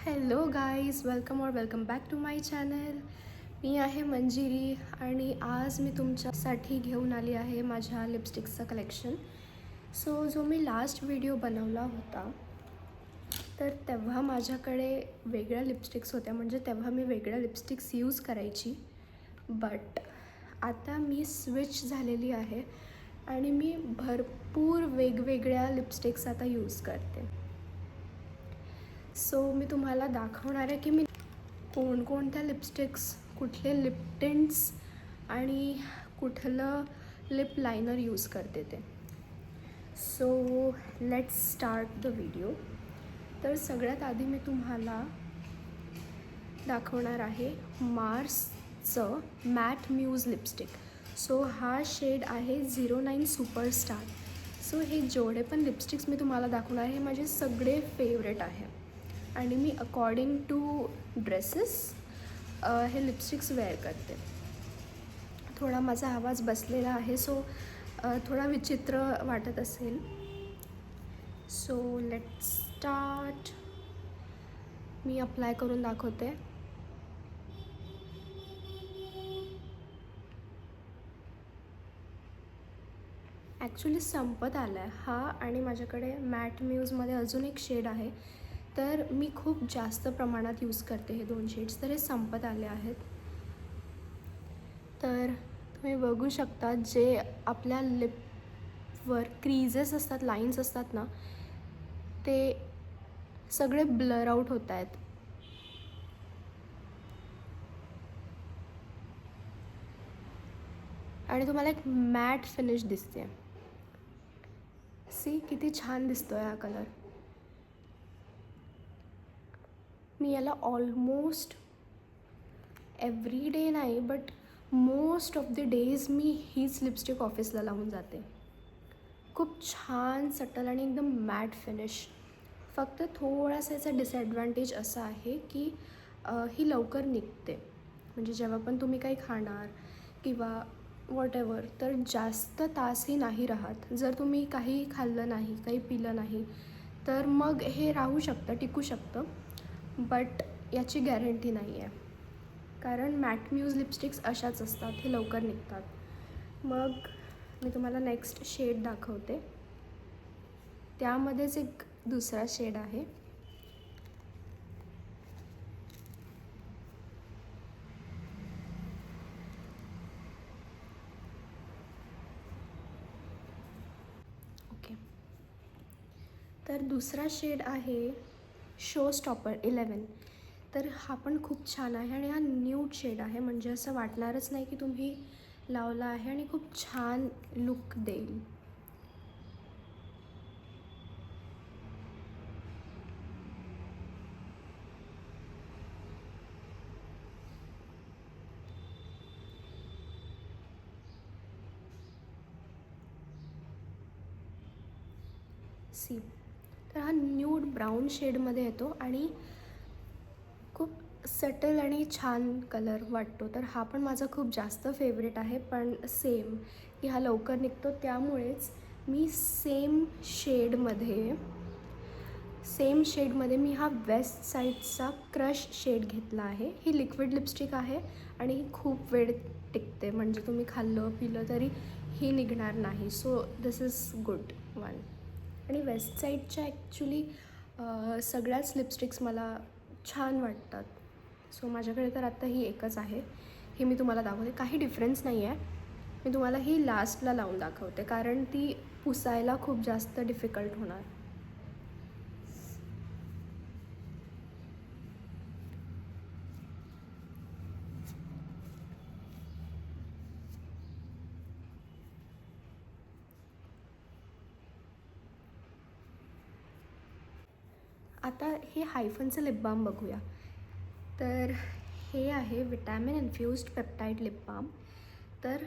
Hello guys, welcome और welcome back to my channel. मी आहे मंजिरी आणि आज मी तुमच्यासाठी घेऊन आली आहे माझ्या लिपस्टिक्सचं कलेक्शन. जो मी लास्ट व्हिडिओ बनवला होता तर तेव्हा माझ्याकडे वेगळ्या लिपस्टिक्स होत्या, म्हणजे तेव्हा मी वेगळ्या लिपस्टिक्स यूज करायची. बट आता मी स्विच झालेली आहे आणि मी भरपूर वेगवेगळ्या लिपस्टिक्स आता यूज करते. मी तुम्हाला दाखवणार आहे की मी कोणकोणत्या लिपस्टिक्स, कुठले लिप टिंट्स आणि कुठलं लिप लायनर यूज करते ते. Let's start the video. तर सगळ्यात आधी मी तुम्हाला दाखवणार आहे मार्सचं मॅट म्यूज लिपस्टिक. हा शेड आहे 09 सुपरस्टार. हे जेवढे पण लिपस्टिक्स मी तुम्हाला दाखवणार आहे माझे सगळे फेवरेट आहे आणि मी अकॉर्डिंग टू ड्रेसेस हे लिपस्टिक्स वेअर करते. थोडा माझा आवाज बसलेला आहे थोडा विचित्र वाटत असेल. Let's start. मी अप्लाय करून दाखवते. ॲक्च्युली संपत आला आहे हा आणि माझ्याकडे मॅट म्यूजमध्ये अजून एक शेड आहे, तर मी खूप जास्त प्रमाणात यूज करते हे दोन शेड्स. तर हे संपत आले आहेत. तर तुम्ही बघू शकता जे आपल्या लिपवर क्रीजेस असतात, लाईन्स असतात ना, ते सगळे ब्लर आउट होत आहेत. आणि तुम्हाला एक मॅट फिनिश दिसते. किती छान दिसतोय हा कलर. मी याला ऑलमोस्ट एव्हरी डे नाही but most of the days मी हीच लिपस्टिक ऑफिसला लावून जाते. खूप छान सटल आणि एकदम मॅट फिनिश. फक्त थोडासा याचा डिसॲडव्हान्टेज असा आहे की ही लवकर निघते. म्हणजे जेव्हा पण तुम्ही काही खाणार किंवा वॉटेवर तर जास्त तासही नाही राहत. जर तुम्ही काही खाल्लं नाही, काही पिलं नाही तर मग हे राहू शकतं, टिकू शकतं. बट याची गॅरंटी नाही आहे, कारण मॅट म्यूज लिपस्टिक्स अशाच असतात, हे लवकर निघतात. मग मी तुम्हाला नेक्स्ट शेड दाखवते. त्यामध्येच एक दुसरा शेड आहे. ओके, तर दुसरा शेड आहे शो स्टॉपर 11. तर हा पण खूप छान आहे आणि हा न्यूड शेड आहे, म्हणजे असं वाटणारच नाही की तुम्ही लावला आहे आणि खूप छान लुक देईल. तर हा न्यूड ब्राऊन शेडमध्ये येतो आणि खूप सटल आणि छान कलर वाटतो. तर हा पण माझा खूप जास्त फेवरेट आहे. पण सेम की हा लवकर निघतो, त्यामुळेच मी सेम शेडमध्ये मी हा वेस्ट साईडचा क्रश शेड घेतला आहे. ही लिक्विड लिपस्टिक आहे आणि ही खूप वेळ टिकते, म्हणजे तुम्ही खाल्लं पिलं तरी ही निघणार नाही. दिस इज गुड वन. आणि वेस्ट साईडच्या ॲक्च्युली सगळ्याच लिपस्टिक्स मला छान वाटतात. माझ्याकडे तर आत्ता ही एकच आहे. ही मी तुम्हाला दाखवते. काही डिफरन्स नाही आहे. मी तुम्हाला ही लास्टला लावून दाखवते, कारण ती पुसायला खूप जास्त डिफिकल्ट होणार. आता हे हायफनचं लिप बाम बघूया. तर हे आहे vitamin infused peptide lip balm. तर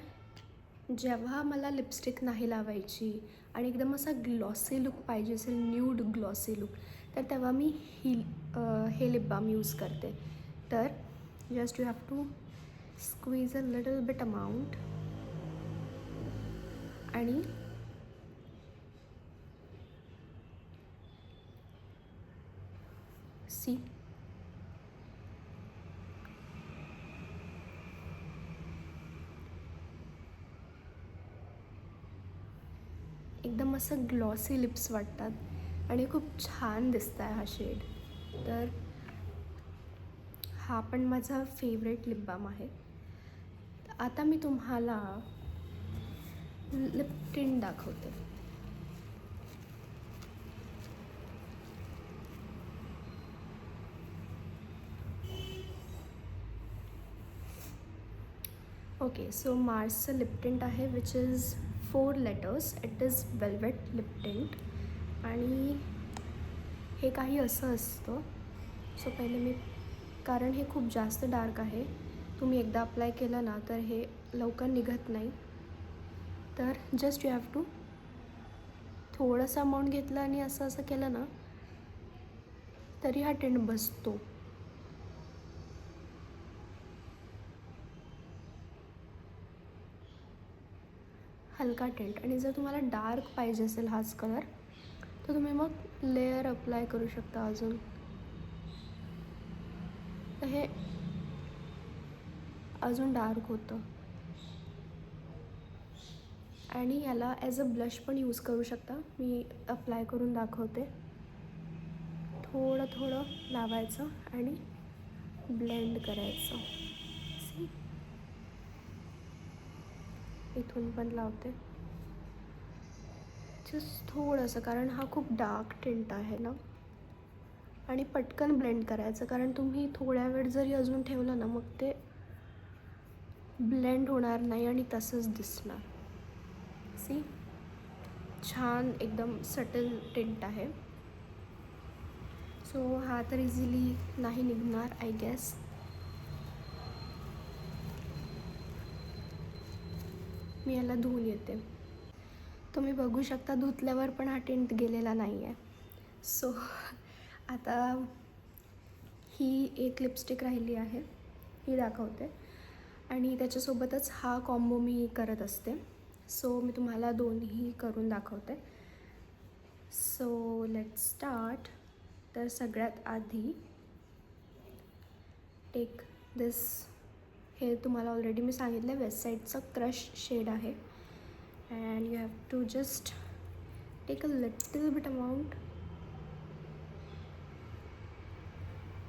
जेव्हा मला लिपस्टिक नाही लावायची आणि एकदम असा ग्लॉसी लुक पाहिजे असेल, न्यूड ग्लॉसी लुक, तर तेव्हा मी हे लिप बाम यूज करते. तर just you have to squeeze a little bit amount आणि असं ग्लॉसी लिप्स वाटतात आणि खूप छान दिसत आहे हा शेड. तर हा पण माझा फेवरेट लिप बाम आहे. आता मी तुम्हाला लिप टिंट दाखवते. ओके, सो मार्सचं लिप टिंट आहे which is 4 letters. It is velvet lip tint. आणि हे काही असं असतं. सो पहिले मी, कारण हे खूप जास्त डार्क आहे, तुम्ही एकदा अप्लाय केलं ना तर हे लवकर निघत नाही. तर जस्ट यू हॅव टू थोडंसं अमाऊंट घेतलं आणि असं असं केलं ना तरी हा टिंट बसतो. हलका टिंट. आणि जर तुम्हाला डार्क पाहिजे असेल हाच कलर तर तुम्ही मग लेअर अप्लाय करू शकता अजून. तर हे अजून डार्क होतं. आणि याला ॲज अ ब्लश पण यूज करू शकता. मी अप्लाय करून दाखवते. थोडं थोडं लावायचं आणि ब्लेंड करायचं. सी, इथून पण लावते जस्ट थोडंसं, कारण हा खूप डार्क टिंट आहे ना. आणि पटकन ब्लेंड करायचं, कारण तुम्ही थोड्या वेळ जरी अजून ठेवलं ना मग ते ब्लेंड होणार नाही आणि तसंच दिसणार. सी, छान एकदम सटल टिंट आहे. सो हा तर इझिली नाही निघणार आय गेस. मी याला धुवून येते. तुम्ही बघू शकता धुतल्यावर पण हा टिंट गेलेला नाही आहे. सो आता ही एक लिपस्टिक राहिली आहे, ही दाखवते. आणि त्याच्यासोबतच हा कॉम्बो मी करत असते. सो मी तुम्हाला दोन्ही करून दाखवते. So let's start. तर सगळ्यात आधी टेक दिस. हे तुम्हाला ऑलरेडी मी सांगितलं वेस्ट साईडचं क्रश शेड आहे. And you have to just take a little bit amount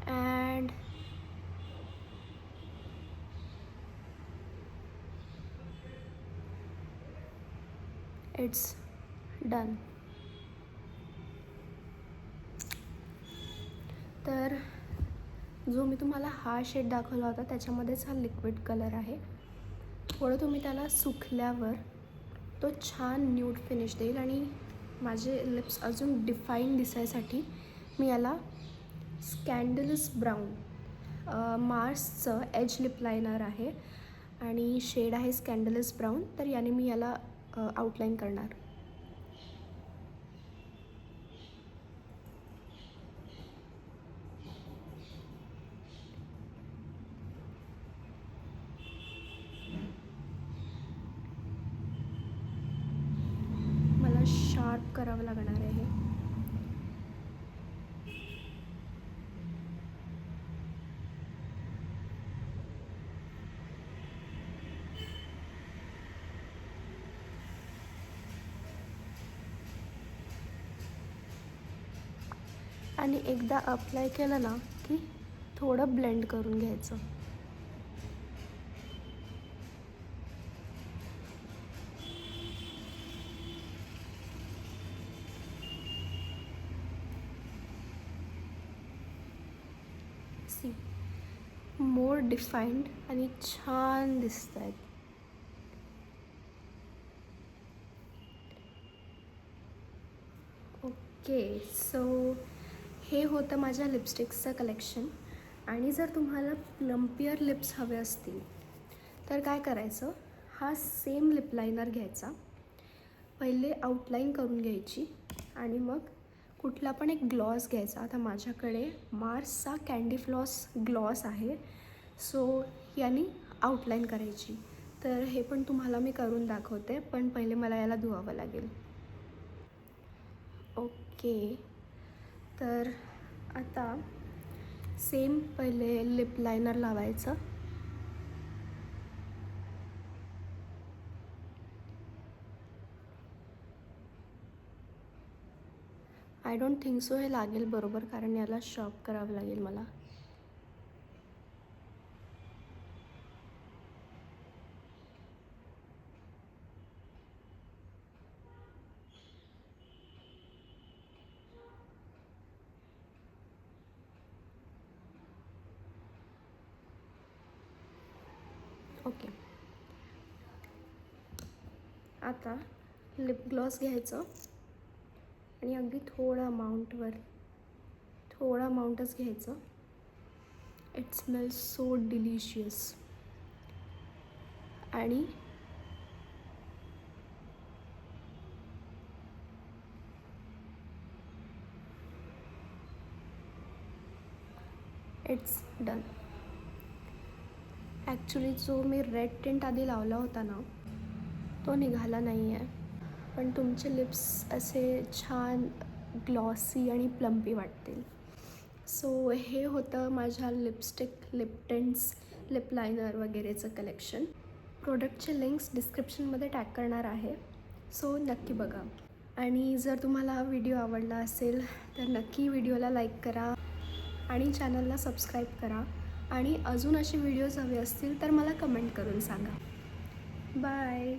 and it's done. तर जो मी तुम्हाला हा शेड दाखवला होता त्याच्यामध्येच हा लिक्विड कलर आहे. थोडं तुम्ही त्याला सुकल्यावर तो छान न्यूड फिनिश देईल. आणि माझे लिप्स अजून डिफाईन दिसायसाठी मी याला स्कॅन्डलस ब्राऊन मार्सचं एज लिप लायनर आहे आणि शेड आहे स्कॅन्डलस ब्राऊन. तर याने मी याला आउटलाईन करणार. मला शार्प करावं लागणार आहे. आणि एकदा अप्लाय केलं ना की थोडं ब्लेंड करून घ्यायचं. सी, मोर डिफाईंड आणि छान दिसत आहेत. ओके, सो हे होतं माझ्या लिपस्टिक्सचं कलेक्शन. आणि जर तुम्हाला प्लम्पियर लिप्स हवे असतील तर काय करायचं, हा सेम लिप लायनर घ्यायचा, पहिले आउटलाईन करून घ्यायची आणि मग कुठला पण एक ग्लॉस घ्यायचा. आता माझ्याकडे मार्सचा कँडी फ्लॉस ग्लॉस आहे. सो याने आउटलाईन करायची. तर हे पण तुम्हाला मी करून दाखवते, पण पहिले मला याला धुवावं लागेल. ओके, तर आता सेम पहिले लिप लायनर लावायचं. आय डोंट थिंक सो हे लागेल बरोबर, कारण याला शॉप करावं लागेल मला. ओके, आता लिप ग्लॉस घ्यायचं आणि अगदी थोडं अमाऊंटच घ्यायचं. It smells so delicious. आणि इट्स डन. ॲक्च्युली जो मी रेड टिंट आधी लावला होता ना, तो निघाला नाही आहे, पण तुमचे लिप्स असे छान ग्लॉसी आणि प्लम्पी वाटतील. सो हे होतं माझ्या lipstick, lip tints, lip liner वगैरेचं कलेक्शन. प्रोडक्टचे लिंक्स डिस्क्रिप्शनमध्ये टॅग करणार आहे, सो नक्की बघा. आणि जर तुम्हाला हा व्हिडिओ आवडला असेल तर नक्की व्हिडिओला लाईक करा आणि चॅनलला सबस्क्राईब करा. आणि अजून असे व्हिडिओज हवे असतील तर मला कमेंट करून सांगा. बाय.